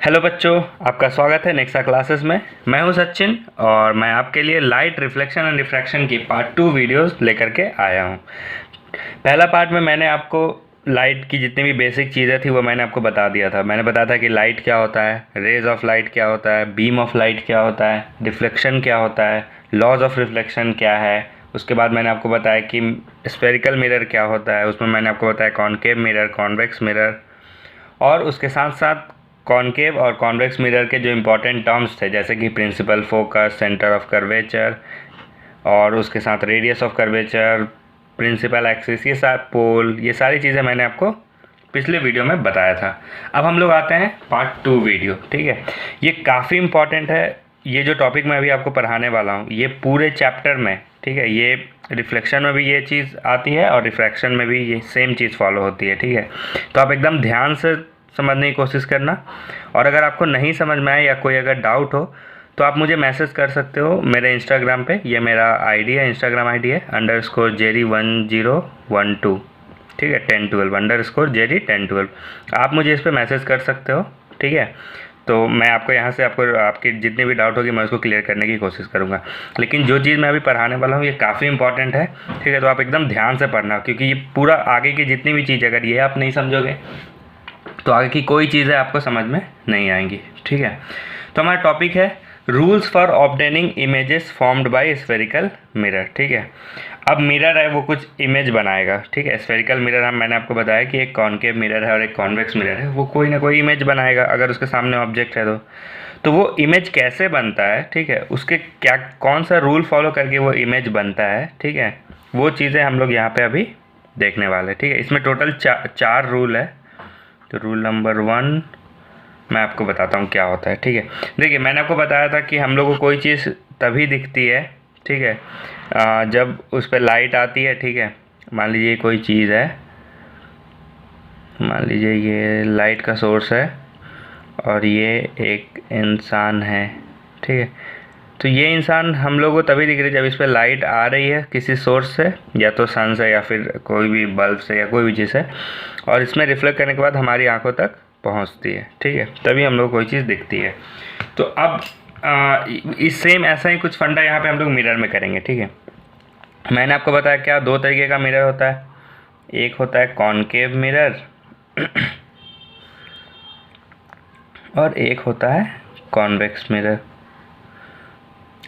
Hello बच्चों, आपका स्वागत है नेक्सा क्लासेस में। मैं हूं सचिन और मैं आपके लिए लाइट रिफ्लेक्शन एंड रिफ्रैक्शन की पार्ट 2 वीडियोस लेकर के आया हूं। पहला पार्ट में मैंने आपको लाइट की जितनी भी बेसिक चीज़ें थी वो मैंने आपको बता दिया था। मैंने बताया था कि लाइट क्या होता है, रेज ऑफ लाइट क्या होता है, बीम ऑफ लाइट क्या होता है, रिफ्लेक्शन क्या होता है, लॉज ऑफ रिफ्लेक्शन क्या है। उसके बाद मैंने आपको बताया कि स्फेरिकल मिरर क्या होता है, उसमें मैंने आपको बताया कॉनकेव मिरर, कॉन्वेक्स मिरर, और उसके साथ साथ कॉनकेव और कॉन्वेक्स मिरर के जो इम्पोर्टेंट टर्म्स थे जैसे कि principal focus, centre of curvature और उसके साथ radius of curvature, principal axis, ये पोल, ये सारी चीज़ें मैंने आपको पिछले वीडियो में बताया था। अब हम लोग आते हैं पार्ट 2 वीडियो। ठीक है, ये काफ़ी इम्पॉर्टेंट है। ये जो टॉपिक मैं अभी आपको पढ़ाने वाला हूँ ये पूरे चैप्टर में, ठीक है, ये रिफ्लेक्शन में भी ये चीज़ आती है और रिफ्रैक्शन में भी ये सेम चीज़ फॉलो होती है। ठीक है, तो आप एकदम ध्यान से समझने की कोशिश करना, और अगर आपको नहीं समझ में आए या कोई अगर डाउट हो तो आप मुझे मैसेज कर सकते हो मेरे इंस्टाग्राम पे। ये मेरा आईडी है, इंस्टाग्राम आईडी है _jerry1012। ठीक है, 1012 _jerry1012। आप मुझे इस पर मैसेज कर सकते हो। ठीक है, तो मैं आपको यहाँ से आपकी जितनी भी डाउट होगी मैं उसको क्लियर करने की कोशिश करूँगा। लेकिन जो चीज़ मैं अभी पढ़ाने वाला हूँ ये काफ़ी इंपॉर्टेंट है। ठीक है, तो आप एकदम ध्यान से पढ़ना, क्योंकि ये पूरा आगे की जितनी भी चीज़ अगर ये आप नहीं समझोगे तो आगे की कोई चीज़ें आपको समझ में नहीं आएंगी। ठीक है, तो हमारा टॉपिक है rules for obtaining images formed by spherical mirror. ठीक है, अब मिरर है वो कुछ इमेज बनाएगा। ठीक है, स्फेरिकल मिरर मैंने आपको बताया कि एक कॉनकेव मिरर है और एक कॉन्वेक्स मिरर है, वो कोई ना कोई इमेज बनाएगा अगर उसके सामने ऑब्जेक्ट है तो वो इमेज कैसे बनता है, ठीक है, उसके क्या कौन सा रूल फॉलो करके वो इमेज बनता है, ठीक है, वो चीज़ें हम लोग यहाँ पे अभी देखने वाले। ठीक है, इसमें टोटल चार रूल है। तो रूल नंबर 1 मैं आपको बताता हूँ क्या होता है। ठीक है, देखिए मैंने आपको बताया था कि हम लोग को कोई चीज़ तभी दिखती है, ठीक है, जब उस पर लाइट आती है। ठीक है, मान लीजिए कोई चीज़ है, मान लीजिए ये लाइट का सोर्स है और ये एक इंसान है। ठीक है, तो ये इंसान हम लोग को तभी दिख रही है जब इस पर लाइट आ रही है किसी सोर्स से, या तो सन से या फिर कोई भी बल्ब से या कोई भी चीज़ से, और इसमें रिफ्लेक्ट करने के बाद हमारी आंखों तक पहुंचती है। ठीक है, तभी हम लोग को कोई चीज़ दिखती है। तो अब इस सेम ऐसा ही कुछ फंडा यहाँ पे हम लोग मिरर में करेंगे। ठीक है, मैंने आपको बताया क्या दो तरीके का मिरर होता है, एक होता है कॉनकेव मिरर और एक होता है कॉन्वेक्स मिरर।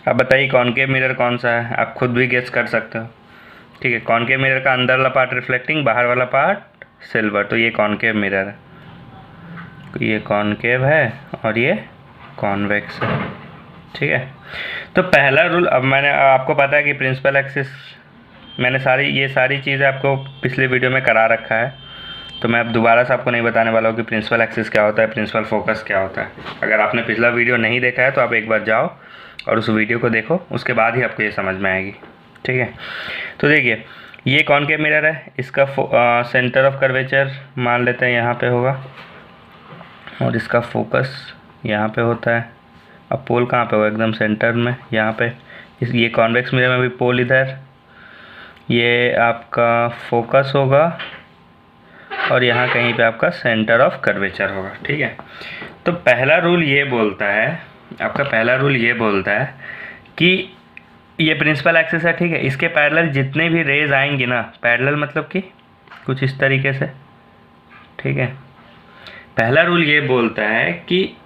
अब बताइए कॉनकेव मिरर कौन सा है, आप खुद भी गेस कर सकते हो। ठीक है, कॉनकेव मिरर का अंदर वाला पार्ट रिफ्लेक्टिंग, बाहर वाला पार्ट सिल्वर, तो ये कॉनकेव मिरर है। ये कॉनकेव है और ये कॉन्वेक्स है। ठीक है, तो पहला रूल, अब मैंने आपको पता है कि प्रिंसिपल एक्सिस, मैंने ये सारी चीज़ें आपको पिछले वीडियो में करा रखा है, तो मैं अब दोबारा से आपको नहीं बताने वाला हूँ कि प्रिंसिपल एक्सिस क्या होता है, प्रिंसिपल फोकस क्या होता है। अगर आपने पिछला वीडियो नहीं देखा है तो आप एक बार जाओ और उस वीडियो को देखो, उसके बाद ही आपको ये समझ में आएगी। ठीक है, तो देखिए ये कॉनकेव मिरर है, इसका सेंटर ऑफ कर्वेचर मान लेते हैं यहाँ पे होगा और इसका फोकस यहाँ पे होता है। अब पोल कहाँ पे होगा, एकदम सेंटर में यहाँ पे। ये कॉन्वेक्स मिरर में भी पोल इधर, ये आपका फोकस होगा और यहाँ कहीं पे आपका सेंटर ऑफ कर्वेचर होगा। ठीक है, तो पहला रूल ये बोलता है, आपका पहला रूल ये बोलता है कि ये प्रिंसिपल एक्सिस है। ठीक है, इसके पैरेलल जितने भी रेज आएंगी ना, पैरेलल मतलब कि कुछ इस तरीके से। ठीक है, पहला रूल ये बोलता है कि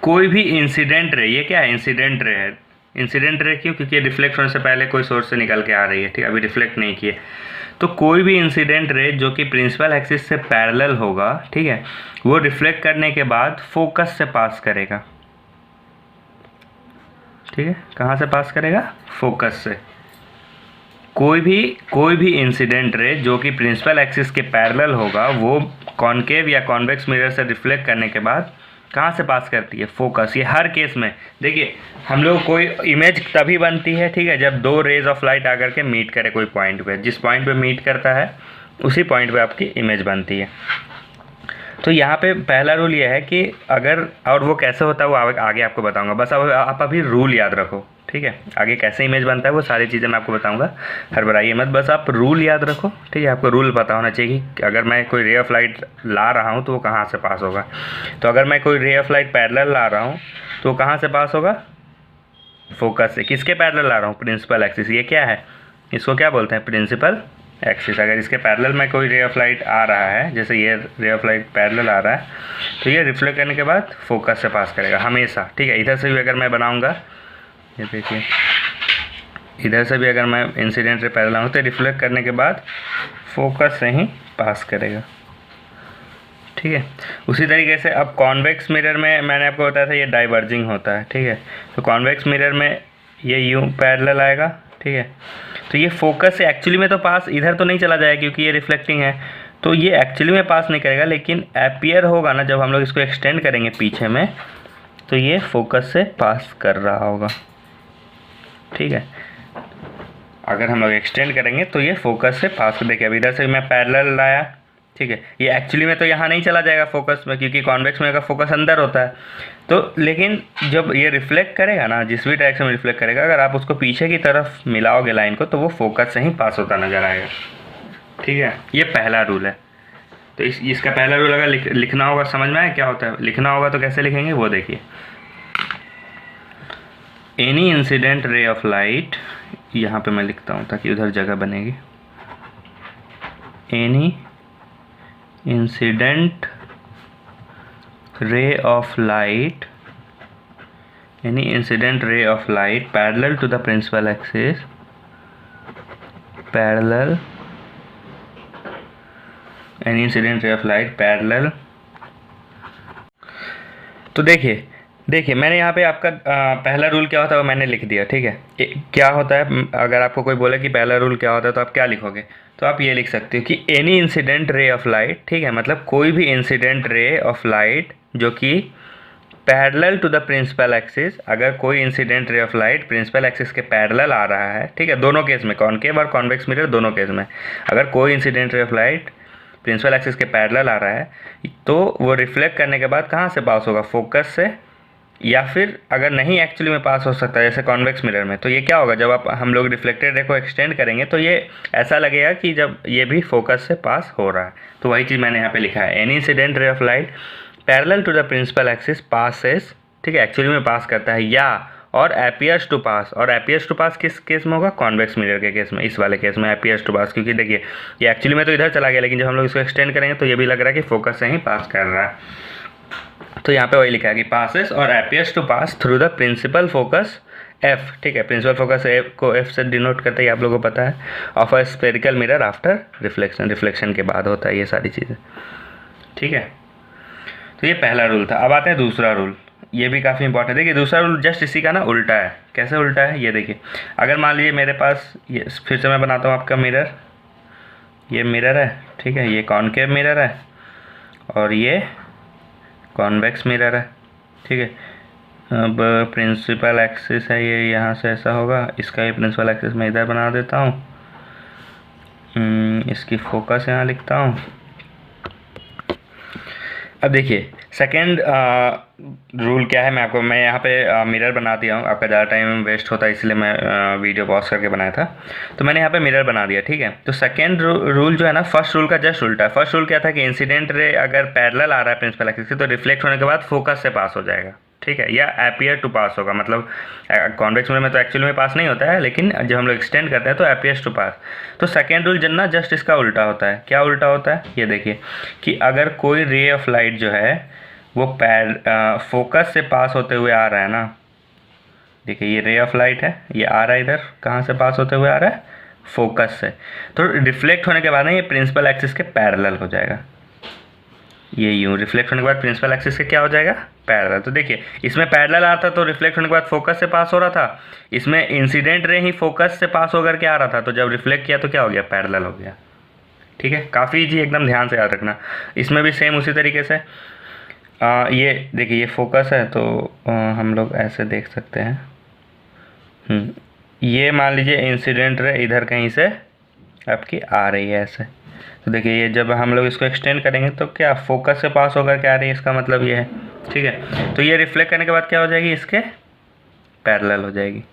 कोई भी इंसिडेंट रे, ये क्या है, इंसिडेंट रे है। इंसिडेंट रे क्यों, क्योंकि रिफ्लेक्ट होने से पहले कोई सोर्स से निकल के आ रही है। ठीक है, अभी रिफ्लेक्ट नहीं किए, तो कोई भी इंसिडेंट रे जो कि प्रिंसिपल एक्सिस से पैरेलल होगा, ठीक है, वो रिफ्लेक्ट करने के बाद फोकस से पास करेगा। ठीक है, कहाँ से पास करेगा, फोकस से। कोई भी इंसिडेंट रे जो कि प्रिंसिपल एक्सिस के पैरेलल होगा वो कॉनकेव या कॉन्वेक्स मिरर से रिफ्लेक्ट करने के बाद कहाँ से पास करती है, फोकस। ये हर केस में देखिए, हम लोग कोई इमेज तभी बनती है, ठीक है, जब दो रेज ऑफ लाइट आकर के मीट करे कोई पॉइंट पे। जिस पॉइंट पे मीट करता है उसी पॉइंट पे आपकी इमेज बनती है। तो यहाँ पे पहला रूल ये है कि अगर, और वो कैसे होता है वो आगे आपको बताऊंगा, बस अब आप अभी रूल याद रखो। ठीक है। आगे कैसे इमेज बनता है वो सारी चीज़ें मैं आपको बताऊंगा, हड़बड़ाइए मत, बस आप रूल याद रखो, ठीक है। आपको रूल पता होना चाहिए कि अगर मैं कोई रे ऑफ लाइट ला रहा हूँ तो वो कहाँ से पास होगा। तो अगर मैं कोई रे ऑफ लाइट पैरेलल ला रहा हूँ तो वो कहाँ से पास होगा, फोकस से। किसके पैरेलल ला रहा हूँ, प्रिंसिपल एक्सिस। ये क्या है, इसको क्या बोलते हैं, प्रिंसिपल एक्सिस। अगर इसके पैरेलल में कोई रे ऑफ लाइट आ रहा है, जैसे ये रे ऑफ लाइट पैरेलल आ रहा है, तो ये रिफ्लेक्ट करने के बाद फोकस से पास करेगा हमेशा, ठीक है। इधर से भी अगर मैं बनाऊंगा, ये देखिए, इधर से भी अगर मैं इंसिडेंट रे पैरेलल हूँ तो रिफ्लेक्ट करने के बाद फोकस से ही पास करेगा, ठीक है। उसी तरीके से अब कॉन्वेक्स मिरर में मैंने आपको बताया था ये डाइवर्जिंग होता है, ठीक है। तो कॉन्वेक्स मिरर में ये यूँ पैरेलल आएगा, ठीक है। तो ये फोकस से एक्चुअली में तो पास इधर तो नहीं चला जाएगा क्योंकि ये रिफ्लेक्टिंग है, तो ये एक्चुअली में पास नहीं करेगा, लेकिन अपीयर होगा ना जब हम लोग इसको एक्सटेंड करेंगे पीछे में, तो ये फोकस से पास कर रहा होगा, ठीक है। अगर हम लोग एक्सटेंड करेंगे तो ये फोकस से पास कर, देखिए अब इधर से मैं पैरेलल लाया, ठीक है। ये एक्चुअली में तो यहाँ नहीं चला जाएगा फोकस में, क्योंकि कॉन्वेक्स में का फोकस अंदर होता है। तो लेकिन जब ये रिफ्लेक्ट करेगा ना, जिस भी डायरेक्शन में रिफ्लेक्ट करेगा, अगर आप उसको पीछे की तरफ मिलाओगे लाइन को, तो वो फोकस से ही पास होता नजर आएगा, ठीक है। ये पहला रूल है। तो इसका पहला रूल अगर लिखना होगा, समझ में आया क्या होता है, लिखना होगा तो कैसे लिखेंगे वो देखिए। Any incident ray of light, यहाँ पे मैं लिखता हूँ ताकि उधर जगह बनेगी। Any incident ray of light, any incident ray of light parallel to the principal axis, parallel, any incident ray of light parallel। तो देखिए मैंने यहाँ पे आपका पहला रूल क्या होता है वो मैंने लिख दिया, ठीक है। क्या होता है, अगर आपको कोई बोले कि पहला रूल क्या होता है तो आप क्या लिखोगे, तो आप ये लिख सकते हो कि any incident ray of light, ठीक है, मतलब कोई भी इंसिडेंट रे ऑफ लाइट जो कि parallel to the principal axis, अगर कोई incident ray of light principal axis के पैरेलल आ रहा है, ठीक है, दोनों केस में, कॉनकेव और कॉन्वेक्स मिरर दोनों केस में, अगर कोई incident ray of light principal axis के पैरेलल आ रहा है, तो वो रिफ्लेक्ट करने के बाद कहाँ से पास होगा, फोकस से, या फिर अगर नहीं एक्चुअली में पास हो सकता है जैसे कॉन्वेक्स मिरर में, तो ये क्या होगा, जब हम लोग रिफ्लेक्टेड रे को एक्सटेंड करेंगे तो ये ऐसा लगेगा कि जब ये भी फोकस से पास हो रहा है। तो वही चीज़ मैंने यहाँ पे लिखा है, any incident ray of light parallel to the principal axis passes, ठीक है, एक्चुअली में पास करता है, या और अपीयर्स टू पास। और अपीयर्स टू पास किस केस में होगा, कॉन्वेक्स मिरर के केस में, इस वाले केस में अपीयर्स टू पास, क्योंकि देखिए ये एक्चुअली में तो इधर चला गया, लेकिन जब हम लोग इसको एक्सटेंड करेंगे तो ये भी लग रहा है कि फोकस से ही पास कर रहा है। तो यहाँ पे वही लिखा है कि पासेस और appears to pass through the principal focus F, ठीक है। प्रिंसिपल फोकस एफ को एफ से डिनोट करते हैं, आप लोगों को पता है, of a spherical mirror after reflection, reflection के बाद होता है ये सारी चीज़ें, ठीक है। तो ये पहला रूल था। अब आते हैं दूसरा रूल, ये भी काफ़ी इंपॉर्टेंट है। देखिए दूसरा रूल जस्ट इसी का ना उल्टा है। कैसे उल्टा है ये देखिए, अगर मान लीजिए मेरे पास ये, फिर से मैं बनाता हूँ आपका मिरर, ये मिरर है, ठीक है, ये कॉनकेव मिरर है और ये कॉन्वेक्स मिरर है, ठीक है। अब प्रिंसिपल एक्सिस है, ये यहाँ से ऐसा होगा, इसका ये प्रिंसिपल एक्सिस मैं इधर बना देता हूँ, इसकी फोकस यहाँ लिखता हूँ। अब देखिए सेकेंड रूल क्या है, मैं यहाँ पे मिरर बना दिया हूँ, आपका ज़्यादा टाइम वेस्ट होता है इसलिए मैं वीडियो पॉज करके बनाया था। तो मैंने यहाँ पे मिरर बना दिया, ठीक है। तो सेकेंड रूल जो है ना, फर्स्ट रूल का जस्ट उल्टा है। फर्स्ट रूल क्या था कि इंसिडेंट रे अगर पैरेलल आ रहा है प्रिंसिपल एक्सिस से, तो रिफ्लेक्ट होने के बाद फोकस से पास हो जाएगा, ठीक है, या अपीयर टू पास होगा। मतलब कॉन्वेक्स मिरर में तो एक्चुअली में पास नहीं होता है, लेकिन जब हम लोग एक्सटेंड करते हैं तो अपीयर्स टू पास। तो सेकेंड रूल जन्ना जस्ट इसका उल्टा होता है। क्या उल्टा होता है ये देखिए, कि अगर कोई रे ऑफ लाइट जो है वो फोकस से पास होते हुए आ रहा है ना, देखिए ये रे ऑफ लाइट है, ये आ रहा है इधर, कहाँ से पास होते हुए आ रहा है, फोकस से, तो रिफ्लेक्ट होने के बाद ना ये प्रिंसिपल एक्सिस के पैरेलल हो जाएगा। ये यूँ रिफ्लेक्ट होने के बाद प्रिंसिपल एक्सिस के क्या हो जाएगा, पैरेलल। तो देखिए इसमें पैरेलल आ रहा था तो रिफ्लेक्ट होने के बाद फोकस से पास हो रहा था, इसमें इंसिडेंट रे ही फोकस से पास होकर के आ रहा था, तो जब रिफ्लेक्ट किया तो क्या हो गया, पैरेलल हो गया, ठीक है। काफ़ी जी एकदम ध्यान से याद रखना। इसमें भी सेम उसी तरीके से ये देखिए ये फोकस है, तो हम लोग ऐसे देख सकते हैं, ये मान लीजिए इंसिडेंट रे इधर कहीं से आपकी आ रही है ऐसे, तो देखिए ये जब हम लोग इसको एक्सटेंड करेंगे तो क्या फोकस से पास होकर क्या आ रही है, इसका मतलब ये है, ठीक है। तो ये रिफ्लेक्ट करने के बाद क्या हो जाएगी, इसके पैरेलल हो जाएगी,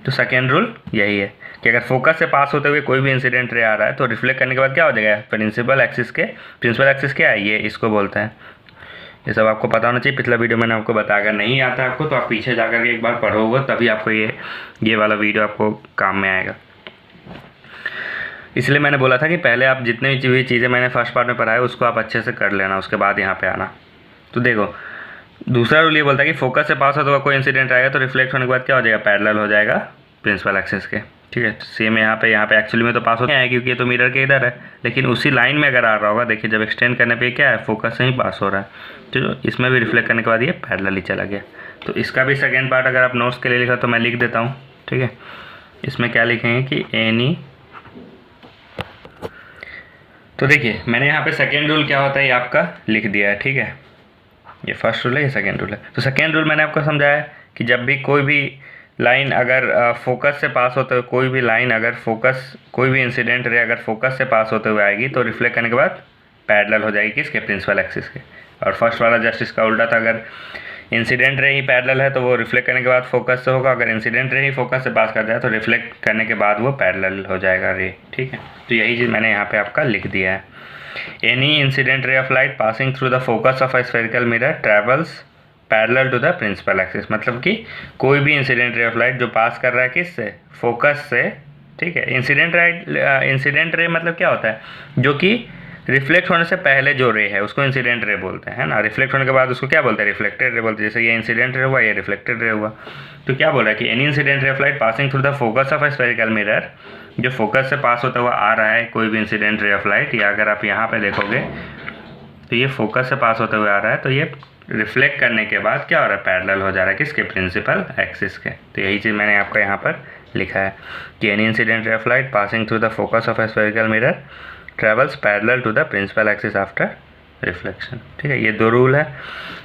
तो सेकेंड रूल यही है कि अगर फोकस से पास होते हुए कोई भी इंसिडेंट रे आ रहा है तो रिफ्लेक्ट करने के बाद क्या हो जाएगा, प्रिंसिपल एक्सिस क्या है, ये इसको बोलते हैं। ये सब आपको पता होना चाहिए, पिछला वीडियो मैंने आपको बताया। अगर नहीं आता आपको तो आप पीछे जा कर के एक बार पढ़ोगे, तभी आपको ये वाला वीडियो आपको काम में आएगा। इसलिए मैंने बोला था कि पहले आप जितने भी चीज़ें मैंने फर्स्ट पार्ट में पढ़ाया उसको आप अच्छे से कर लेना, उसके बाद यहाँ पे आना। तो देखो दूसरा रूल ये बोलता है कि फोकस से पास होता हुआ कोई इंसिडेंट आएगा तो रिफ्लेक्ट होने के बाद क्या हो जाएगा, पैरेलल हो जाएगा प्रिंसिपल एक्सिस के। ठीक है, सेम यहाँ पे एक्चुअली में तो पास होता है क्योंकि ये तो मिरर के इधर है, लेकिन उसी लाइन में अगर आ रहा होगा, देखिए जब एक्सटेंड करने पे क्या है, फोकस से ही पास हो रहा है, तो इसमें भी रिफ्लेक्ट करने के बाद ये पैरेलल ही चला गया। तो इसका भी सेकेंड पार्ट अगर आप नोट्स के लिए लिखा तो मैं लिख देता हूँ। ठीक है, इसमें क्या लिखेंगे कि एनी, तो देखिए मैंने यहाँ पे सेकेंड रूल क्या होता है ये आपका लिख दिया है। ठीक है, ये फर्स्ट रूल है, ये सेकेंड रूल है। तो सेकेंड रूल मैंने आपको समझाया कि जब भी कोई भी लाइन अगर फोकस से पास होते हुए कोई भी लाइन अगर कोई भी इंसिडेंट रे अगर फोकस से पास होते हुए आएगी तो रिफ्लेक्ट करने के बाद पैरेलल हो जाएगी किसके, प्रिंसिपल एक्सिस के। और फर्स्ट वाला जस्ट इसका उल्टा था, अगर इंसिडेंट रे ही पैरेलल है तो वो रिफ्लेक्ट करने के बाद फोकस से होगा, अगर इंसिडेंट रे ही फोकस से पास कर जाए तो रिफ्लेक्ट करने के बाद वो पैरेलल हो जाएगा रे। ठीक है, तो यही चीज़ मैंने यहाँ पे आपका लिख दिया है। Any incident ray of light passing through the focus of a spherical mirror travels parallel to the principal axis, मतलब कि कोई भी इंसिडेंट रे ऑफ लाइट जो पास कर रहा है किससे, फोकस से। ठीक है, इंसिडेंट रे मतलब क्या होता है, जो कि रिफ्लेक्ट होने से पहले जो रे है उसको इंसिडेंट रे बोलते हैं, है ना। रिफ्लेक्ट होने के बाद उसको क्या बोलते हैं, रिफ्लेक्टेड रे बोलते हैं। जैसे ये इंसिडेंट रे हुआ, ये रिफ्लेक्टेड रे हुआ। तो क्या बोल रहा है कि any incident ray of light passing through the focus of a spherical mirror, जो फोकस से पास होता हुआ आ रहा है कोई भी इंसिडेंट रे ऑफ लाइट, या अगर आप यहाँ पे देखोगे तो ये फोकस से पास होते हुए आ रहा है, तो ये रिफ्लेक्ट करने के बाद क्या हो रहा है, पैरेलल हो जा रहा है किसके, प्रिंसिपल एक्सिस के। तो यही चीज़ मैंने आपको यहाँ पर लिखा है कि any incident ray of light passing through the focus of a spherical mirror travels parallel to the principal axis after reflection. ठीक है, ये दो रूल है।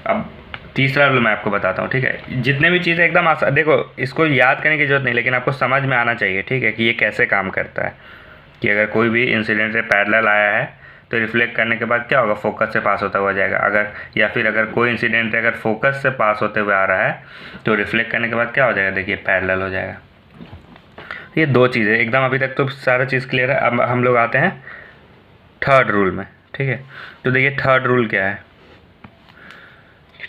अब तीसरा रूल मैं आपको बताता हूँ। ठीक है, जितने भी चीज़ें एकदम आसान, देखो इसको याद करने की जरूरत नहीं, लेकिन आपको समझ में आना चाहिए। ठीक है, कि ये कैसे काम करता है, कि अगर कोई भी इंसिडेंट रे पैरेलल आया है तो रिफ्लेक्ट करने के बाद क्या होगा, फोकस से पास होता हुआ जाएगा। अगर कोई इंसिडेंट अगर फोकस से पास होते हुए आ रहा है तो रिफ्लेक्ट करने के बाद क्या हो जाएगा, देखिए पैरेलल हो जाएगा। ये दो चीज़ें एकदम, अभी तक तो सारा चीज़ क्लियर है। अब हम लोग आते हैं थर्ड रूल में। ठीक है, तो देखिए थर्ड रूल क्या है।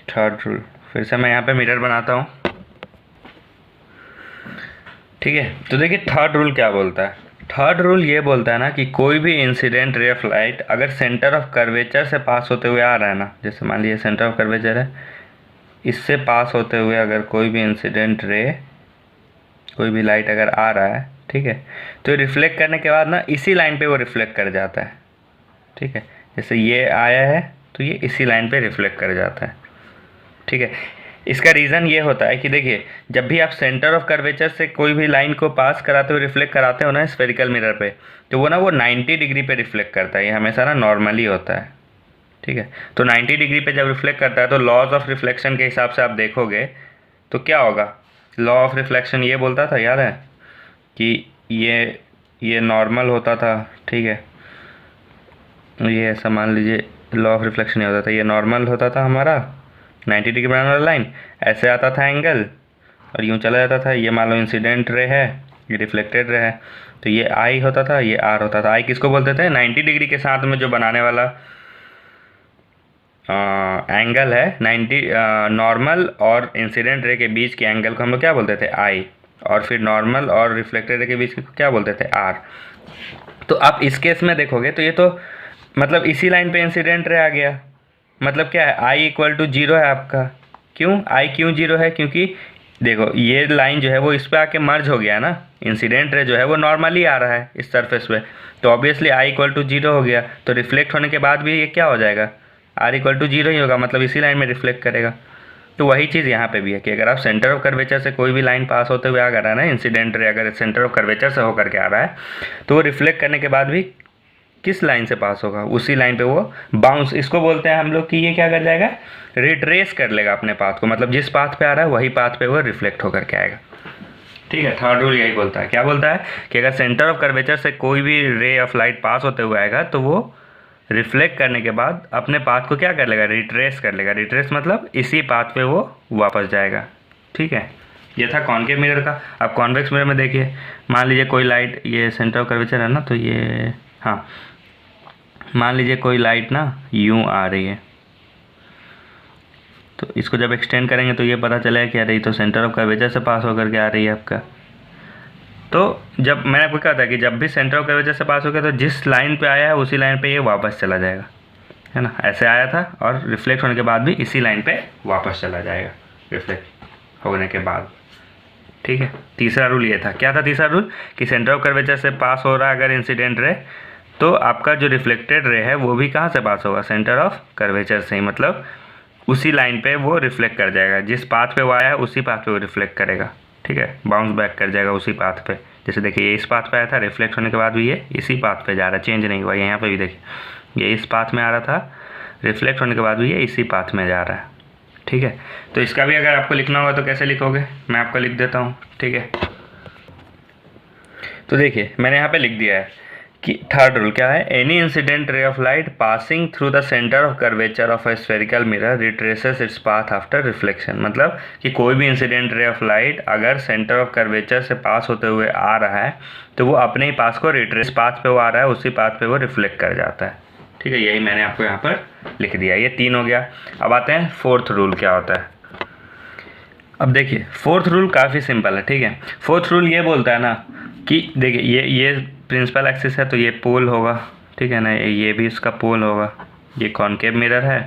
थर्ड रूल फिर से मैं यहाँ पे मिरर बनाता हूँ। ठीक है, तो देखिए थर्ड रूल क्या बोलता है। थर्ड रूल ये बोलता है ना कि कोई भी इंसिडेंट रे ऑफ लाइट अगर सेंटर ऑफ कर्वेचर से पास होते हुए आ रहा है ना, जैसे मान लीजिए सेंटर ऑफ कर्वेचर है, इससे पास होते हुए अगर कोई भी इंसिडेंट रे, कोई भी लाइट अगर आ रहा है, ठीक है, तो रिफ्लेक्ट करने के बाद ना इसी लाइन पे वो रिफ्लेक्ट कर जाता है। ठीक है, जैसे ये आया है तो ये इसी लाइन पे रिफ्लेक्ट कर जाता है। ठीक है, इसका रीज़न ये होता है कि देखिए जब भी आप सेंटर ऑफ कर्वेचर से कोई भी लाइन को पास कराते हुए रिफ्लेक्ट कराते हो ना स्फेरिकल मिरर पे, तो वो 90 डिग्री पे रिफ्लेक्ट करता है। ये हमेशा ना नॉर्मली होता है। ठीक है, तो 90 डिग्री पे जब रिफ्लेक्ट करता है तो लॉज ऑफ रिफ्लेक्शन के हिसाब से आप देखोगे तो क्या होगा, लॉ ऑफ रिफ्लेक्शन ये बोलता था, याद है, कि ये नॉर्मल होता था। ठीक है, ये ऐसा मान लीजिए लॉ ऑफ रिफ्लेक्शन ये होता था, ये नॉर्मल होता था हमारा 90 डिग्री बनाने वाला लाइन, ऐसे आता था एंगल और यूँ चला जाता था। ये मान लो इंसिडेंट रे है, ये रिफ्लेक्टेड रे है, तो ये आई होता था, ये आर होता था। आई किसको बोलते थे, 90 डिग्री के साथ में जो बनाने वाला एंगल है, 90 नॉर्मल और इंसिडेंट रे के बीच के एंगल को हम लोग क्या बोलते थे, आई, और फिर नॉर्मल और रिफ्लेक्टेड रे के बीच को क्या बोलते थे, आर। तो आप इस केस में देखोगे तो ये तो मतलब इसी लाइन पे इंसिडेंट रे आ गया, मतलब क्या है, आई इक्वल टू 0 है आपका। क्यों आई क्यों 0 है, क्योंकि देखो ये लाइन जो है वो इस पे आके मर्ज हो गया है ना, इंसिडेंट रे जो है वो नॉर्मली आ रहा है इस सरफेस पे, तो ऑब्वियसली आई इक्वल टू 0 हो गया। तो रिफ्लेक्ट होने के बाद भी ये क्या हो जाएगा, आर इक्वल टू 0 ही होगा, मतलब इसी लाइन में रिफ्लेक्ट करेगा। तो वही चीज़ यहाँ पे भी है कि अगर आप सेंटर ऑफ कर्वेचर से कोई भी लाइन पास होते हुए आ रहा है ना, इंसिडेंट रे अगर सेंटर ऑफ कर्वेचर से होकर के आ रहा है तो वो रिफ्लेक्ट करने के बाद भी किस लाइन से पास होगा, उसी लाइन पे वो बाउंस, इसको बोलते हैं हम लोग कि ये क्या कर जाएगा, रिट्रेस कर लेगा अपने पाथ को, मतलब जिस पाथ पे आ रहा है वही पाथ पे वो रिफ्लेक्ट होकर के आएगा। ठीक है, थर्ड रूल यही बोलता है, क्या बोलता है कि अगर सेंटर ऑफ कर्वेचर से कोई भी रे ऑफ लाइट पास होते हुए आएगा तो वो रिफ्लेक्ट करने के बाद अपने पाथ को क्या कर लेगा, रिट्रेस कर लेगा। रिट्रेस मतलब इसी पाथ पे वो वापस जाएगा। ठीक है, ये था कॉनकेव मिरर का। अब कॉन्वेक्स मिरर में देखिए, मान लीजिए कोई लाइट, ये सेंटर ऑफ कर्वेचर है ना, तो ये, हाँ, मान लीजिए कोई लाइट ना यूँ आ रही है, तो इसको जब एक्सटेंड करेंगे तो ये पता चलेगा कि अरे ये तो सेंटर ऑफ कर्वेचर से पास होकर के आ रही है आपका। तो जब मैंने आपको कहा था कि जब भी सेंटर ऑफ कर्वेचर से पास हो गया तो जिस लाइन पे आया है उसी लाइन पे ये वापस चला जाएगा, है ना। ऐसे आया था और रिफ्लेक्ट होने के बाद भी इसी लाइन पे वापस चला जाएगा रिफ्लेक्ट होने के बाद, ठीक है। तीसरा रूल ये था, क्या था तीसरा रूल, कि सेंटर ऑफ कर्वेचर से पास हो रहा है अगर इंसिडेंट रे, तो आपका जो रिफ्लेक्टेड रे है वो भी कहाँ से पास होगा, सेंटर ऑफ कर्वेचर से ही, मतलब उसी लाइन पे वो रिफ्लेक्ट कर जाएगा, जिस पाथ पे वो आया है उसी पाथ पे वो रिफ्लेक्ट करेगा, ठीक है, बाउंस बैक कर जाएगा उसी पाथ पे। जैसे देखिए ये इस पाथ पे आया था, रिफ्लेक्ट होने के बाद भी ये इसी पाथ पे जा रहा है, चेंज नहीं हुआ। यहाँ पे भी देखिए ये इस पाथ में आ रहा था, रिफ्लेक्ट होने के बाद भी ये इसी पाथ में जा रहा है, ठीक है। तो इसका भी अगर आपको लिखना होगा तो कैसे लिखोगे, मैं आपको लिख देता हूँ, ठीक है। तो देखिए मैंने यहाँ पे लिख दिया है कि थर्ड रूल क्या है, any incident ray of light passing through the centre of curvature of A spherical mirror retraces its path after reflection. मतलब कि कोई भी इंसिडेंट रे ऑफ लाइट अगर सेंटर ऑफ कर्वेचर से पास होते हुए आ रहा है तो वो अपने ही पास को रिट्रेस, पाथ पे वो आ रहा है उसी पाथ पे वो रिफ्लेक्ट कर जाता है, ठीक है। यही मैंने आपको यहाँ पर लिख दिया, ये 3 हो गया। अब आते हैं फोर्थ रूल क्या होता है। अब देखिए फोर्थ रूल काफ़ी सिंपल है, ठीक है। फोर्थ रूल ये बोलता है ना कि देखिए ये प्रिंसिपल एक्सिस है तो ये पोल होगा, ठीक है ना, ये भी इसका पोल होगा, ये कॉनकेव मिरर है,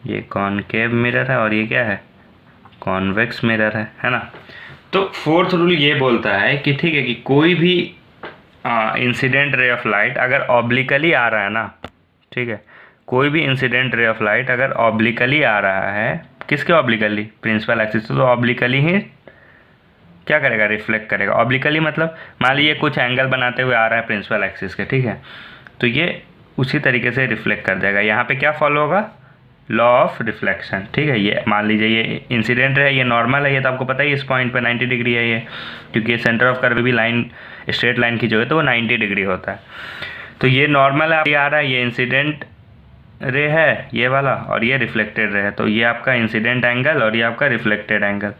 ये कॉनकेव मिरर है, और ये क्या है, कॉन्वेक्स मिरर है ना। तो फोर्थ रूल ये बोलता है कि ठीक है कि कोई भी इंसिडेंट रे ऑफ लाइट अगर ऑब्लिकली आ रहा है ना, ठीक है, कोई भी इंसिडेंट रे ऑफ लाइट अगर ऑब्लिकली आ रहा है, किसके ऑब्लिकली, प्रिंसिपल एक्सिस, तो ऑब्लिकली ही क्या करेगा, रिफ्लेक्ट करेगा। ऑब्लिकली मतलब मान लीजिए कुछ एंगल बनाते हुए आ रहा है प्रिंसिपल एक्सिस के, ठीक है, तो ये उसी तरीके से रिफ्लेक्ट कर जाएगा। यहाँ पे क्या फॉलो होगा, लॉ ऑफ रिफ्लेक्शन, ठीक है। ये मान लीजिए ये इंसिडेंट है, ये नॉर्मल है, ये तो आपको पता ही इस पॉइंट पे 90 डिग्री है ये, क्योंकि ये सेंटर ऑफ कर्व भी लाइन स्ट्रेट लाइन की जो है तो वो 90 डिग्री होता है। तो ये नॉर्मल है, ये आ रहा है, ये इंसिडेंट रे है ये वाला, और ये रिफ्लेक्टेड रे है, तो ये आपका इंसिडेंट एंगल और ये आपका रिफ्लेक्टेड एंगल,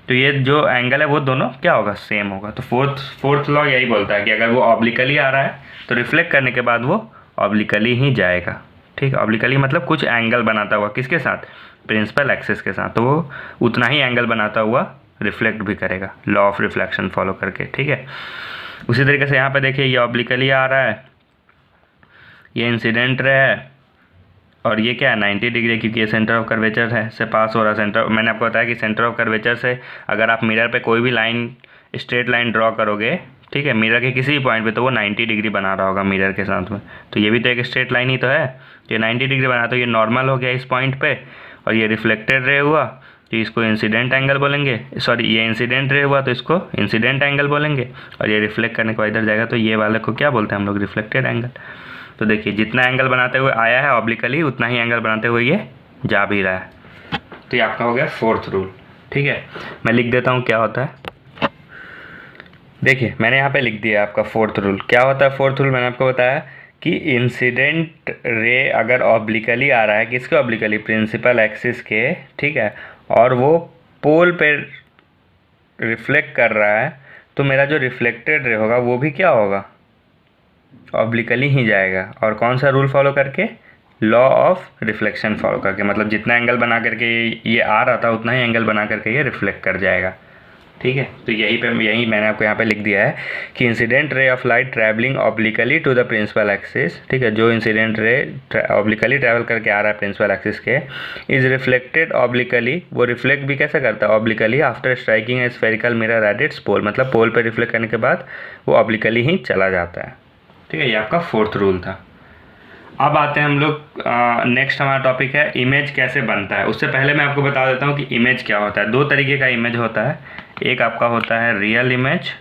तो ये जो एंगल है वो दोनों क्या होगा, सेम होगा। तो फोर्थ लॉ यही बोलता है कि अगर वो ऑब्लिकली आ रहा है तो रिफ्लेक्ट करने के बाद वो ऑब्लिकली ही जाएगा, ठीक है। ऑब्लिकली मतलब कुछ एंगल बनाता हुआ, किसके साथ, प्रिंसिपल एक्सिस के साथ, तो वो उतना ही एंगल बनाता हुआ रिफ्लेक्ट भी करेगा, लॉ ऑफ रिफ्लेक्शन फॉलो करके, ठीक है। उसी तरीके से यहाँ पे देखिए ये ऑब्लिकली आ रहा है, ये इंसिडेंट रे है, और ये क्या है 90 डिग्री, क्योंकि ये सेंटर ऑफ कर्वेचर है से पास हो रहा है। सेंटर, मैंने आपको बताया कि सेंटर ऑफ कर्वेचर से अगर आप मिरर पे कोई भी लाइन, स्ट्रेट लाइन ड्रॉ करोगे, ठीक है, मिरर के किसी भी पॉइंट पे, तो वो 90 डिग्री बना रहा होगा मिरर के साथ में। तो ये भी तो एक स्ट्रेट लाइन ही तो है, ये 90 डिग्री बना, तो ये नॉर्मल हो गया इस पॉइंट पे, और ये रिफ्लेक्टेड रे हुआ तो इसको इंसिडेंट एंगल बोलेंगे, सॉरी ये इंसिडेंट रे हुआ तो इसको इंसिडेंट एंगल बोलेंगे, और ये रिफ्लेक्ट करने के बाद इधर जाएगा तो ये वाले को क्या बोलते हैं हम लोग, रिफ्लेक्टेड एंगल। तो देखिए जितना एंगल बनाते हुए आया है ऑब्लिकली, उतना ही एंगल बनाते हुए ये जा भी रहा है। तो ये आपका हो गया फोर्थ रूल, ठीक है। मैं लिख देता हूँ क्या होता है। देखिए मैंने यहाँ पे लिख दिया आपका फोर्थ रूल। क्या होता है फोर्थ रूल, मैंने आपको बताया कि इंसिडेंट रे अगर ऑब्लिकली आ रहा है, किसके ऑब्लिकली, प्रिंसिपल एक्सिस के, ठीक है, और वो पोल पे रिफ्लेक्ट कर रहा है, तो मेरा जो रिफ्लेक्टेड रे होगा वो भी क्या होगा, ऑब्लिकली ही जाएगा। और कौन सा रूल फॉलो करके, लॉ ऑफ रिफ्लेक्शन फॉलो करके, मतलब जितना एंगल बना करके ये आ रहा था उतना ही एंगल बना करके ये रिफ्लेक्ट कर जाएगा, ठीक है। तो यही मैंने आपको यहाँ पे लिख दिया है कि incident ray of light travelling obliquely to the principal axis, ठीक है, जो इंसिडेंट रे ऑब्लिकली ट्रैवल करके आ रहा है प्रिंसिपल एक्सिस के, इज रिफ्लेक्टेड ऑब्लिकली, वो रिफ्लेक्ट भी कैसे करता है, obliquely after striking a spherical mirror at its pole, मतलब पोल पर रिफ्लेक्ट करने के बाद वो ऑब्लिकली ही चला जाता है, ठीक है। ये आपका फोर्थ रूल था। अब आते हैं हम लोग, नेक्स्ट हमारा टॉपिक है इमेज कैसे बनता है। उससे पहले मैं आपको बता देता हूँ कि इमेज क्या होता है। 2 तरीके का इमेज होता है, एक आपका होता है रियल इमेज,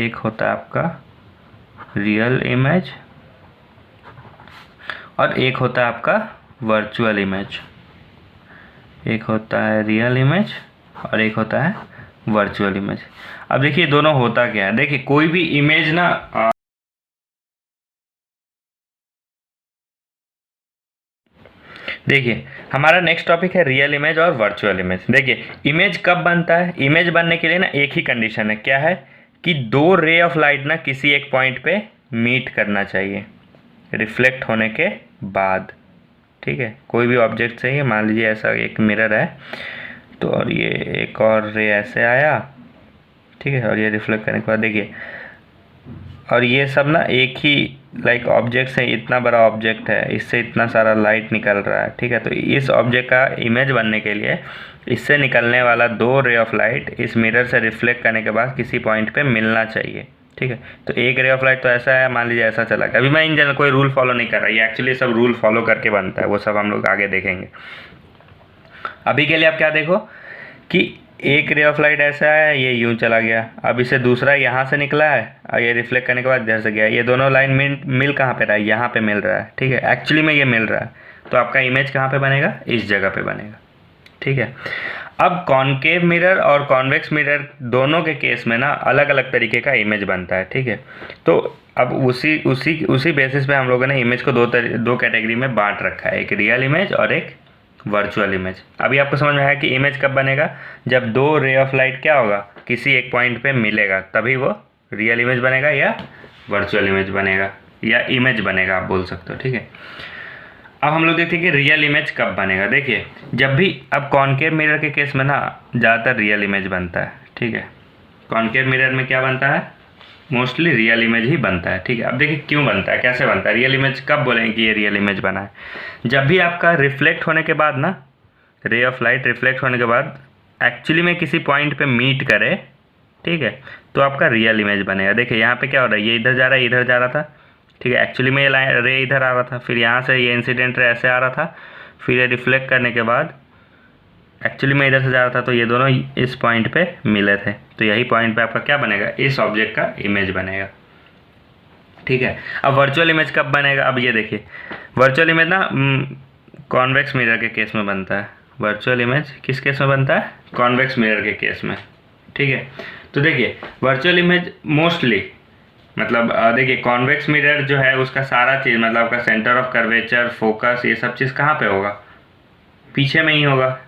एक होता है आपका रियल इमेज, और एक होता है आपका वर्चुअल इमेज। एक होता है रियल इमेज और एक होता है वर्चुअल इमेज। अब देखिए दोनों होता क्या है, देखिए कोई भी इमेज ना देखिए हमारा नेक्स्ट टॉपिक है रियल इमेज और वर्चुअल इमेज। देखिए इमेज कब बनता है, इमेज बनने के लिए ना एक ही कंडीशन है, क्या है कि दो रे ऑफ लाइट ना किसी एक पॉइंट पे मीट करना चाहिए रिफ्लेक्ट होने के बाद। ठीक है, कोई भी ऑब्जेक्ट चाहिए, मान लीजिए ऐसा एक मिरर है तो, और ये एक और रे ऐसे आया, ठीक है, और ये रिफ्लेक्ट करने के बाद देखिए, और ये सब ना एक ही लाइक ऑब्जेक्ट्स है, इतना बड़ा ऑब्जेक्ट है, इससे इतना सारा लाइट निकल रहा है। ठीक है, तो इस ऑब्जेक्ट का इमेज बनने के लिए इससे निकलने वाला दो रे ऑफ लाइट इस मिरर से रिफ्लेक्ट करने के बाद किसी पॉइंट पे मिलना चाहिए। ठीक है, तो एक रे ऑफ लाइट तो ऐसा है, मान लीजिए ऐसा चला गया। अभी मैं इन जनरल कोई रूल फॉलो नहीं कर रहा, ये एक्चुअली सब रूल फॉलो करके बनता है, वो सब हम लोग आगे देखेंगे। अभी के लिए आप क्या देखो कि एक रे ऑफ लाइट ऐसा है, ये यूं चला गया, अब इसे दूसरा यहाँ से निकला है और ये रिफ्लेक्ट करने के बाद इधर से गया, ये दोनों लाइन मिल कहाँ पे रहा है, यहाँ पे मिल रहा है। ठीक है, एक्चुअली में ये मिल रहा है, तो आपका इमेज कहाँ पे बनेगा, इस जगह पे बनेगा। ठीक है, अब कॉनकेव मिरर और कॉन्वेक्स मिरर दोनों के केस में ना अलग अलग तरीके का इमेज बनता है। ठीक है, तो अब उसी बेसिस पे हम लोगों ने इमेज को दो कैटेगरी में बांट रखा है, एक रियल इमेज और एक वर्चुअल इमेज। अभी आपको समझ में आया कि इमेज कब बनेगा, जब दो रे ऑफ लाइट क्या होगा, किसी एक पॉइंट पे मिलेगा, तभी वो रियल इमेज बनेगा या वर्चुअल इमेज बनेगा या इमेज बनेगा, आप बोल सकते हो। ठीक है, अब हम लोग देखते हैं कि रियल इमेज कब बनेगा। देखिए जब भी, अब कॉनकेव मिरर के केस में ना ज़्यादातर रियल इमेज बनता है। ठीक है, कॉनकेव मिरर में क्या बनता है, मोस्टली रियल इमेज ही बनता है। ठीक है, अब देखिए क्यों बनता है, कैसे बनता है, रियल इमेज कब बोलेंगे कि ये रियल इमेज बना है, जब भी आपका रिफ्लेक्ट होने के बाद ना, रे ऑफ लाइट रिफ्लेक्ट होने के बाद एक्चुअली में किसी पॉइंट पे मीट करे, ठीक है, तो आपका रियल इमेज बनेगा। देखिए यहाँ पे क्या हो रहा है, ये इधर जा रहा है, इधर जा रहा था। ठीक है, एक्चुअली में ये रे इधर आ रहा था, फिर यहाँ से ये इंसिडेंट रे ऐसे आ रहा था, फिर ये रिफ्लेक्ट करने के बाद एक्चुअली में इधर से जा रहा था, तो ये दोनों इस पॉइंट पे मिले थे, तो यही पॉइंट पे आपका क्या बनेगा, इस ऑब्जेक्ट का इमेज बनेगा। ठीक है, अब वर्चुअल इमेज कब बनेगा, अब ये देखिए वर्चुअल इमेज ना कॉन्वेक्स मिरर के केस में बनता है। वर्चुअल इमेज किस केस में बनता है, कॉन्वेक्स मिरर के केस में। ठीक है, तो देखिए वर्चुअल इमेज मोस्टली मतलब देखिए कॉन्वेक्स मिरर जो है उसका सारा चीज़, मतलब आपका सेंटर ऑफ कर्वेचर, फोकस, ये सब चीज़ कहाँ पे होगा, पीछे में ही होगा,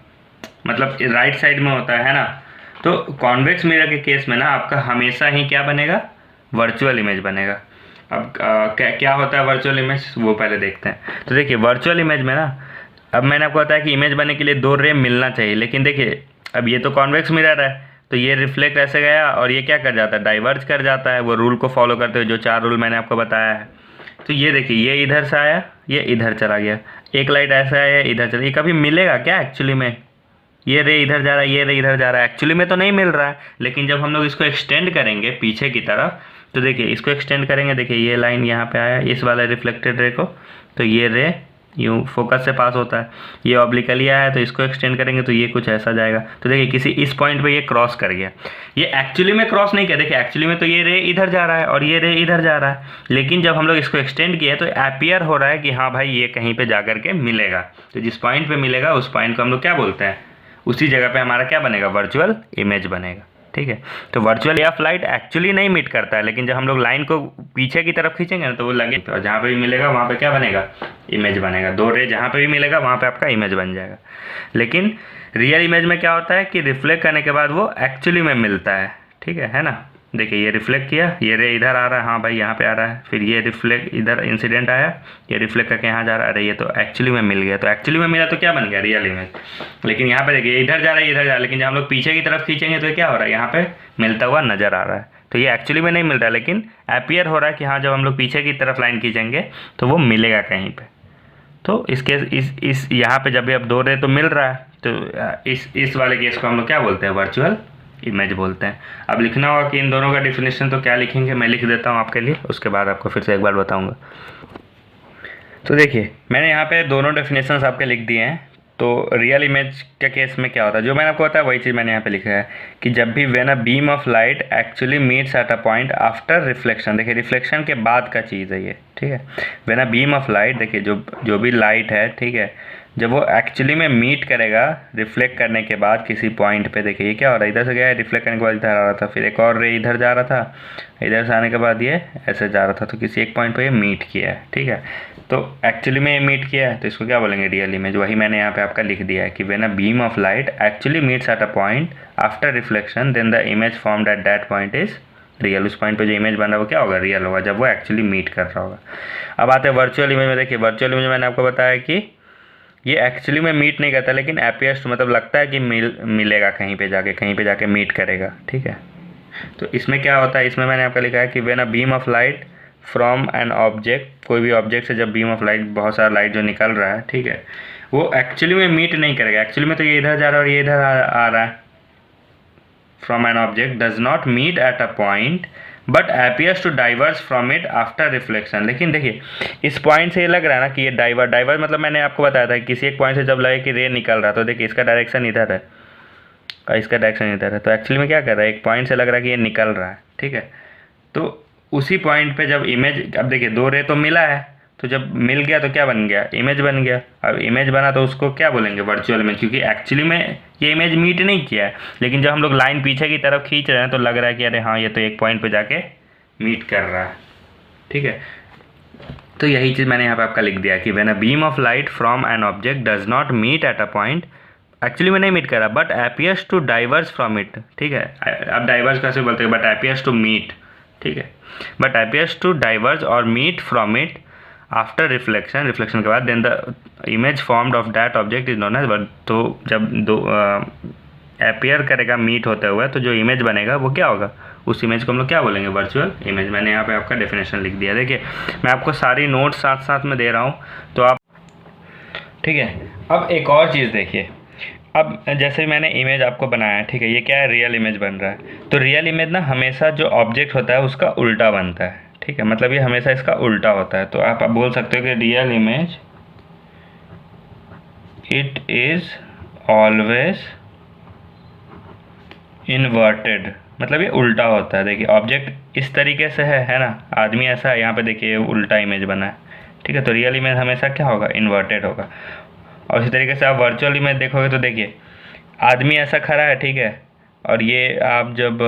मतलब राइट साइड में होता है ना। तो कॉन्वेक्स मिरर के केस में ना आपका हमेशा ही क्या बनेगा, वर्चुअल इमेज बनेगा। अब क्या होता है वर्चुअल इमेज, वो पहले देखते हैं। तो देखिए वर्चुअल इमेज में ना, अब मैंने आपको बताया कि इमेज बनने के लिए दो रे मिलना चाहिए, लेकिन देखिए अब ये तो कॉन्वेक्स मिरर है, तो ये रिफ्लेक्ट ऐसे गया और ये क्या कर जाता है, डाइवर्ज कर जाता है, वो रूल को फॉलो करते हुए, जो 4 रूल मैंने आपको बताया है। तो ये देखिए ये इधर से आया, ये इधर चला गया, एक लाइट ऐसा आया, इधर चला, ये कभी मिलेगा क्या एक्चुअली में, ये रे इधर जा रहा है, ये रे इधर जा रहा है, एक्चुअली में तो नहीं मिल रहा है। लेकिन जब हम लोग इसको एक्सटेंड करेंगे पीछे की तरफ, तो देखिए इसको एक्सटेंड करेंगे, देखिए ये लाइन यहाँ पे आया इस वाला रिफ्लेक्टेड रे को, तो ये रे यूँ फोकस से पास होता है, ये ऑब्लिकली आया है, तो इसको एक्सटेंड करेंगे तो ये कुछ ऐसा जाएगा। तो देखिए किसी इस पॉइंट पे ये क्रॉस कर गया, ये एक्चुअली में क्रॉस नहीं किया, देखिए एक्चुअली में तो ये रे इधर जा रहा है और ये रे इधर जा रहा है, लेकिन जब हम लोग इसको एक्सटेंड किए तो अपीयर हो रहा है कि हाँ भाई ये कहीं पे जा करके मिलेगा। तो जिस पॉइंट पे मिलेगा उस पॉइंट को हम लोग क्या बोलते हैं, उसी जगह पे हमारा क्या बनेगा, वर्चुअल इमेज बनेगा। ठीक है, तो वर्चुअल रे ऑफ लाइट एक्चुअली नहीं मीट करता है, लेकिन जब हम लोग लाइन को पीछे की तरफ खींचेंगे ना तो वो लगे, तो जहाँ पे भी मिलेगा वहाँ पे क्या बनेगा, इमेज बनेगा। दो रे जहाँ पे भी मिलेगा वहाँ पे आपका इमेज बन जाएगा। लेकिन रियल इमेज में क्या होता है कि रिफ्लेक्ट करने के बाद वो एक्चुअली में मिलता है। ठीक है ना, देखिए ये रिफ्लेक्ट किया, ये रे इधर आ रहा है, हाँ भाई यहाँ पे आ रहा है, फिर ये रिफ्लेक्ट इधर इंसिडेंट आया, ये रिफ्लेक्ट करके यहाँ जा रहा है, अरे ये तो एक्चुअली में मिल गया, तो एक्चुअली में मिला तो क्या बन गया, रियल इमेज। लेकिन यहाँ पे देखिए इधर जा रहा है, इधर जा रहा है, लेकिन जब हम लोग पीछे की तरफ खींचेंगे तो क्या हो रहा है, यहाँ पे मिलता हुआ नजर आ रहा है। तो ये एक्चुअली में नहीं मिल रहा है, लेकिन अपीयर हो रहा है कि हाँ जब हम लोग पीछे की तरफ लाइन खींचेंगे तो वो मिलेगा कहीं पर। तो इसके इस यहाँ पे जब भी अब दो रे तो मिल रहा है, तो इस वाले केस को हम लोग क्या बोलते हैं, वर्चुअल इमेज बोलते हैं। अब लिखना होगा कि इन दोनों का डिफिनेशन, तो क्या लिखेंगे, मैं लिख देता हूँ आपके लिए, उसके बाद आपको फिर से एक बार बताऊँगा। तो देखिए मैंने यहाँ पे दोनों डेफिनेशंस आपके लिख दिए हैं। तो रियल इमेज के केस में क्या होता है, जो मैंने आपको बताया वही चीज़ मैंने यहाँ पे लिखा है कि जब भी when a beam of light actually meets at a point after reflection, देखिए रिफ्लेक्शन के बाद का चीज़ है ये। ठीक है, when a beam of light, देखिए जो भी लाइट है, ठीक है, जब वो एक्चुअली में मीट करेगा रिफ्लेक्ट करने के बाद किसी पॉइंट पे, देखिए ये क्या हो रहा है, इधर से गया है, रिफ्लेक्ट करने के बाद इधर आ रहा था, फिर एक और रे इधर जा रहा था, इधर से आने के बाद ये ऐसे जा रहा था, तो किसी एक पॉइंट पे ये मीट किया है, ठीक है। तो एक्चुअली में ये मीट किया है, तो इसको क्या बोलेंगे, रियल इमेज। वही मैंने यहाँ पे आपका लिख दिया है कि when a beam of light actually meets at a point after reflection then the image formed at that point is real. उस पॉइंट पे जो इमेज बन रहा है वो क्या होगा, रियल होगा, जब वो एक्चुअली मीट कर रहा होगा। अब आते हैं वर्चुअल इमेज में। देखिए वर्चुअल इमेज में मैंने आपको बताया कि ये एक्चुअली में मीट नहीं करता, लेकिन एपियर्स मतलब लगता है कि मिलेगा कहीं पे जाके मीट करेगा, ठीक है। तो इसमें क्या होता है, इसमें मैंने आपका लिखा है कि when a beam of light from an object, कोई भी ऑब्जेक्ट से जब बीम ऑफ लाइट, बहुत सारा लाइट जो निकल रहा है, ठीक है, वो एक्चुअली में मीट नहीं करेगा। एक्चुअली में तो ये इधर जा रहा है और ये इधर आ रहा है। From an object does not meet at a point but appears to diverge from it after reflection. लेकिन देखिए इस पॉइंट से ये लग रहा है ना कि ये डाइवर मतलब मैंने आपको बताया था कि किसी एक पॉइंट से जब लगे कि रे निकल रहा, तो देखिए इसका डायरेक्शन इधर है और इसका डायरेक्शन इधर है, तो एक्चुअली में क्या कर रहा है, एक पॉइंट से लग रहा है कि ये निकल रहा है, ठीक है। तो उसी पॉइंट पे जब इमेज, अब देखिए दो रे तो मिला है, तो जब मिल गया तो क्या बन गया, इमेज बन गया। अब इमेज बना तो उसको क्या बोलेंगे, वर्चुअल इमेज, क्योंकि एक्चुअली में ये इमेज मीट नहीं किया है, लेकिन जब हम लोग लाइन पीछे की तरफ खींच रहे हैं तो लग रहा है कि अरे हाँ ये तो एक पॉइंट पे जाके मीट कर रहा है, ठीक है। तो यही चीज़ मैंने यहाँ पे आपका लिख दिया कि when a beam of light from an object does not meet at a point, actually में नहीं मीट कर रहा but appears to diverge from it, ठीक है। अब डाइवर्स कैसे बोलते हैं, बट appears टू मीट, ठीक है, बट appears टू डाइवर्स और meet from it after reflection के बाद then the image formed of that object is known as. तो जब दो appear करेगा मीट होते हुए, तो जो इमेज बनेगा वो क्या होगा, उस इमेज को हम लोग क्या बोलेंगे, वर्चुअल इमेज। मैंने यहाँ पे आपका डेफिनेशन लिख दिया। देखिए मैं आपको सारी नोट्स साथ साथ में दे रहा हूँ, तो आप, ठीक है। अब एक और चीज़ देखिए, अब जैसे मैंने इमेज आपको बनाया है, ठीक है, ये क्या है, रियल इमेज बन रहा है। तो रियल इमेज ना हमेशा जो ऑब्जेक्ट होता है उसका उल्टा बनता है, ठीक है, मतलब ये हमेशा इसका उल्टा होता है। तो आप बोल सकते हो कि real image it is always inverted, मतलब ये उल्टा होता है। देखिए ऑब्जेक्ट इस तरीके से है ना, आदमी ऐसा है, यहाँ पे देखिए उल्टा इमेज बना है, ठीक है। तो रियल इमेज हमेशा क्या होगा, इन्वर्टेड होगा। और इसी तरीके से आप वर्चुअल इमेज देखोगे तो देखिए आदमी ऐसा खड़ा है, ठीक है, और ये आप जब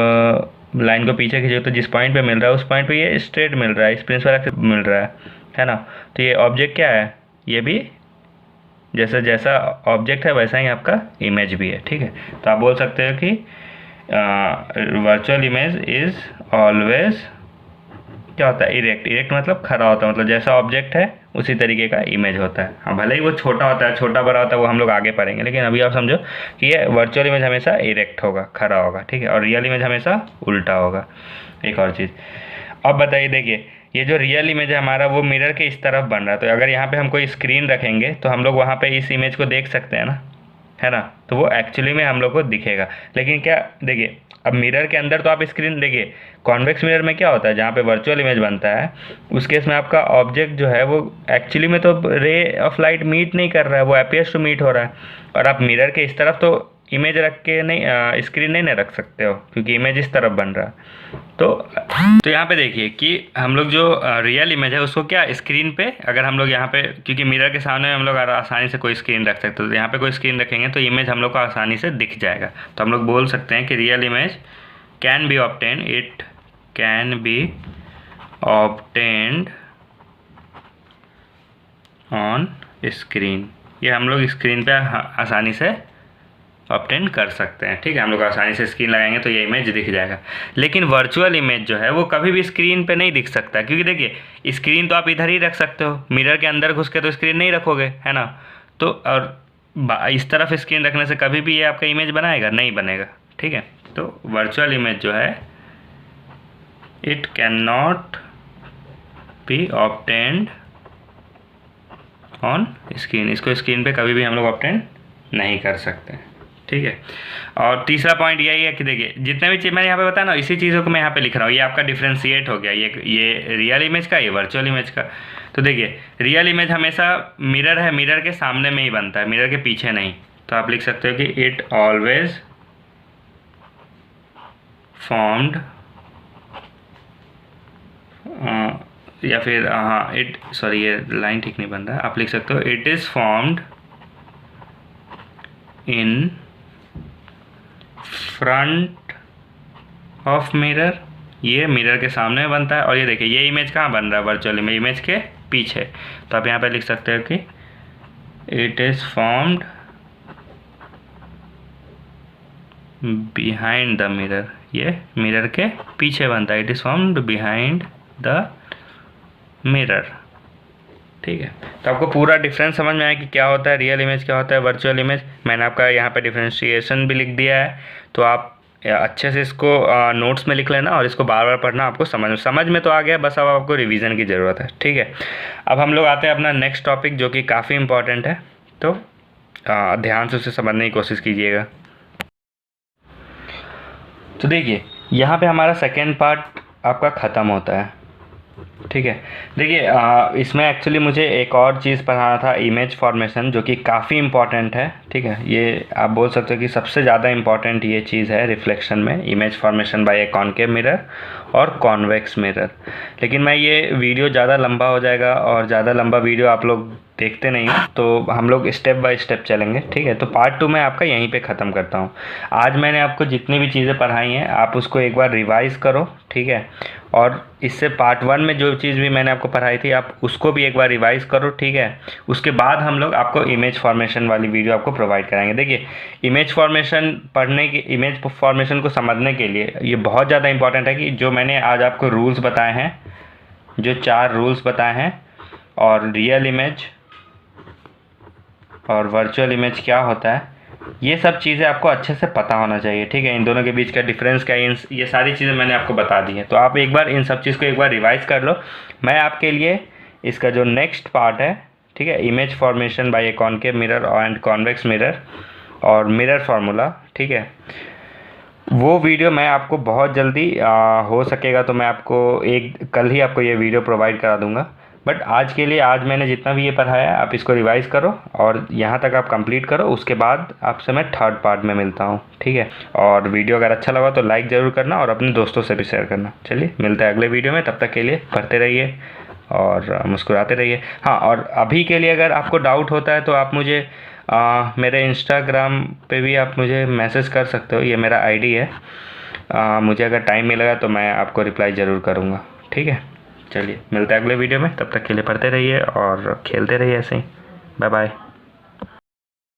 लाइन को पीछे खींचोगे तो जिस पॉइंट पे मिल रहा है उस पॉइंट पे ये स्ट्रेट मिल रहा है, इस प्रिंसिपल एक्सिस मिल रहा है ना। तो ये ऑब्जेक्ट क्या है, ये भी जैसा ऑब्जेक्ट है वैसा ही आपका इमेज भी है, ठीक है। तो आप बोल सकते हो कि वर्चुअल इमेज इज़ ऑलवेज क्या होता है, इरेक्ट मतलब खड़ा होता है, मतलब जैसा ऑब्जेक्ट है उसी तरीके का इमेज होता है। हाँ भले ही वो छोटा होता है, छोटा बड़ा होता है, वो हम लोग आगे पढ़ेंगे, लेकिन अभी आप समझो कि ये वर्चुअल इमेज हमेशा इरेक्ट होगा, खड़ा होगा, ठीक है, और रियल इमेज हमेशा उल्टा होगा। एक और चीज़ अब बताइए, देखिए ये जो रियल इमेज है हमारा वो मिरर के इस तरफ बन रहा है, तो अगर यहाँ पे हम कोई स्क्रीन रखेंगे तो हम लोग वहाँ पे इस इमेज को देख सकते हैं ना, है ना, तो वो एक्चुअली में हम लोग को दिखेगा। लेकिन क्या, देखिए अब मिरर के अंदर तो आप स्क्रीन, देखिए कॉन्वेक्स मिरर में क्या होता है, जहाँ पे वर्चुअल इमेज बनता है उस केस में आपका ऑब्जेक्ट जो है वो एक्चुअली में तो रे ऑफ लाइट मीट नहीं कर रहा है, वो appears टू मीट हो रहा है। और आप मिरर के इस तरफ तो इमेज रख के नहीं, स्क्रीन नहीं ना रख सकते हो, क्योंकि इमेज इस तरफ बन रहा है। तो यहाँ पे देखिए कि हम लोग जो रियल इमेज है उसको क्या, स्क्रीन पे अगर हम लोग यहाँ पे, क्योंकि मिरर के सामने हम लोग आसानी से कोई स्क्रीन रख सकते हो, तो यहाँ पे कोई स्क्रीन रखेंगे तो इमेज हम लोग को आसानी से दिख जाएगा। तो हम लोग बोल सकते हैं कि real image can be obtain, it can be obtained on screen. ये हम लोग स्क्रीन पे आसानी से ऑब्टेन कर सकते हैं, ठीक है। हम लोग आसानी से स्क्रीन लगाएंगे तो ये इमेज दिख जाएगा। लेकिन वर्चुअल इमेज जो है वो कभी भी स्क्रीन पे नहीं दिख सकता, क्योंकि देखिए स्क्रीन तो आप इधर ही रख सकते हो, मिरर के अंदर घुस के तो स्क्रीन नहीं रखोगे, है ना। तो और इस तरफ स्क्रीन रखने से कभी भी ये आपका इमेज बनाएगा, नहीं बनेगा, ठीक है। तो वर्चुअल इमेज जो है it can not be obtained on screen, इसको स्क्रीन पे कभी भी हम लोग ऑब्टेन नहीं कर सकते, ठीक है। और तीसरा पॉइंट यही है कि देखिए जितने भी चीज़ मैंने यहाँ पे बताया ना, इसी चीज़ों को मैं यहाँ पे लिख रहा हूँ, ये आपका डिफ्रेंशिएट हो गया, ये रियल इमेज का, ये वर्चुअल इमेज का। तो देखिए रियल इमेज हमेशा मिरर है, मिरर के सामने में ही बनता है, मिरर के पीछे नहीं। तो आप लिख सकते हो कि इट ऑलवेज फॉर्म्ड, या फिर हाँ ये लाइन ठीक नहीं बन रहा है, आप लिख सकते हो it is formed in front of mirror, ये मिरर के सामने बनता है। और ये देखिए ये इमेज कहाँ बन रहा है, वर्चुअल इमेज के पीछे। तो आप यहाँ पे लिख सकते हो कि it is formed behind the mirror, ये मिरर के पीछे बनता है। It is formed behind the mirror. ठीक है, तो आपको पूरा डिफरेंस समझ में आया कि क्या होता है रियल इमेज, क्या होता है वर्चुअल इमेज। मैंने आपका यहाँ पे डिफरेंशिएशन भी लिख दिया है, तो आप अच्छे से इसको नोट्स में लिख लेना और इसको बार बार पढ़ना। आपको समझ में तो आ गया, बस अब आपको रिवीजन की ज़रूरत है। ठीक है, अब हम लोग आते हैं अपना नेक्स्ट टॉपिक जो कि काफ़ी इम्पॉर्टेंट है, तो ध्यान से उसे समझने की कोशिश कीजिएगा। तो देखिए यहाँ पे हमारा सेकेंड पार्ट आपका ख़त्म होता है। ठीक है, देखिए इसमें एक्चुअली मुझे एक और चीज़ पढ़ाना था, इमेज फॉर्मेशन, जो कि काफ़ी इम्पॉर्टेंट है। ठीक है, ये आप बोल सकते हो कि सबसे ज़्यादा इम्पॉर्टेंट ये चीज़ है रिफ्लेक्शन में, image formation by A concave mirror और कॉन्वेक्स मिरर। लेकिन मैं ये वीडियो ज़्यादा लंबा हो जाएगा और ज़्यादा लंबा वीडियो आप लोग देखते नहीं हो, तो हम लोग स्टेप बाय स्टेप चलेंगे। ठीक है, तो पार्ट 2 मैं आपका यहीं पे ख़त्म करता हूँ। आज मैंने आपको जितनी भी चीज़ें पढ़ाई हैं आप उसको एक बार रिवाइज़ करो। ठीक है, और इससे पार्ट 1 में जो चीज़ भी मैंने आपको पढ़ाई थी आप उसको भी एक बार रिवाइज़ करो। ठीक है, उसके बाद हम लोग आपको इमेज फॉर्मेशन वाली वीडियो आपको प्रोवाइड कराएंगे। देखिए इमेज फॉर्मेशन पढ़ने की, इमेज फॉर्मेशन को समझने के लिए ये बहुत ज़्यादा इंपॉर्टेंट है कि जो मैंने आज आपको रूल्स बताए हैं, जो 4 रूल्स बताए हैं, और रियल इमेज और वर्चुअल इमेज क्या होता है, ये सब चीज़ें आपको अच्छे से पता होना चाहिए। ठीक है, इन दोनों के बीच का डिफरेंस क्या है, ये सारी चीज़ें मैंने आपको बता दी हैं। तो आप एक बार इन सब चीज़ को एक बार रिवाइज़ कर लो। मैं आपके लिए इसका जो नेक्स्ट पार्ट है, ठीक है, image formation by A concave mirror and convex mirror और मिरर फार्मूला, ठीक है, वो वीडियो मैं आपको बहुत जल्दी हो सकेगा तो मैं आपको कल ही आपको ये वीडियो प्रोवाइड करा दूंगा। बट आज के लिए, आज मैंने जितना भी ये पढ़ाया है आप इसको रिवाइज़ करो और यहाँ तक आप कंप्लीट करो। उसके बाद आपसे मैं थर्ड पार्ट में मिलता हूँ। ठीक है, और वीडियो अगर अच्छा लगा तो लाइक ज़रूर करना और अपने दोस्तों से भी शेयर करना। चलिए मिलते हैं अगले वीडियो में, तब तक के लिए पढ़ते रहिए और मुस्कुराते रहिए। हाँ, और अभी के लिए अगर आपको डाउट होता है तो आप मुझे मेरे इंस्टाग्राम पे भी आप मुझे मैसेज कर सकते हो, ये मेरा आईडी है। मुझे अगर टाइम मिलेगा तो मैं आपको रिप्लाई ज़रूर करूँगा। ठीक है, चलिए मिलते हैं अगले वीडियो में, तब तक के लिए पढ़ते रहिए और खेलते रहिए ऐसे ही। Bye bye.